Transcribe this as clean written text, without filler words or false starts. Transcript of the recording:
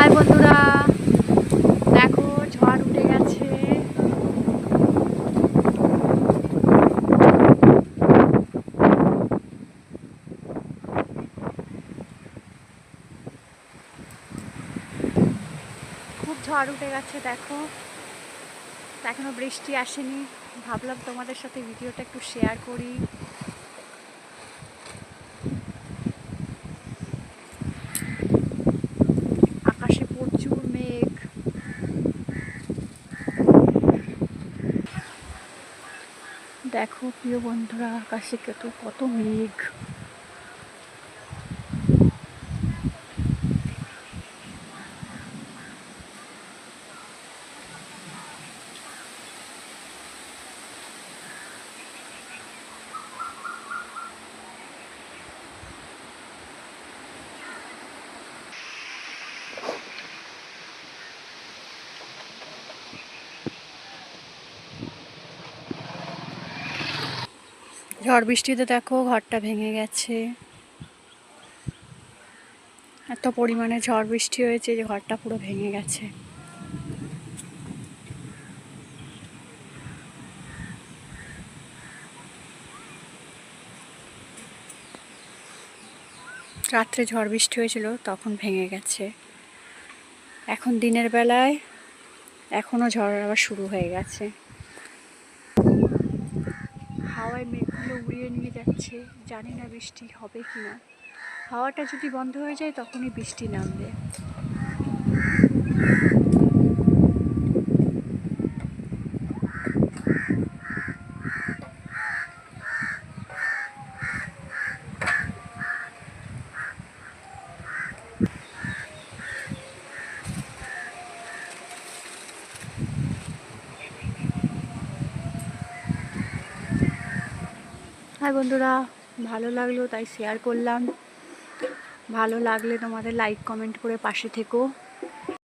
High বন্ধুরা, দেখো ঝড় উঠে গেছে। খুব ঝড় উঠে গেছে, দেখো এখনো বৃষ্টি আসেনি। ভাবলাম তোমাদের সাথে ভিডিওটা একটু শেয়ার করি। আকাশে প্রচুর মেঘ। দেখো প্রিয় বন্ধুরা, আকাশে কত মেঘ। ঝড় বৃষ্টিতে দেখো ঘরটা ভেঙে গেছে। এত পরিমাণে ঝড় বৃষ্টি হয়েছে যে ঘরটা পুরো ভেঙে গেছে। রাত্রে ঝড় বৃষ্টি হয়েছিল, তখন ভেঙে গেছে। এখন দিনের বেলায় এখনও ঝড় আবার শুরু হয়ে গেছে। হাওয়ায় মেঘগুলো উড়িয়ে নিয়ে যাচ্ছে, জানি না বৃষ্টি হবে কি না। হাওয়াটা যদি বন্ধ হয়ে যায় তখনই বৃষ্টি নামবে। হ্যাঁ বন্ধুরা, ভালো লাগলো তাই শেয়ার করলাম। ভালো লাগলে তোমাদের লাইক কমেন্ট করে পাশে থেকো।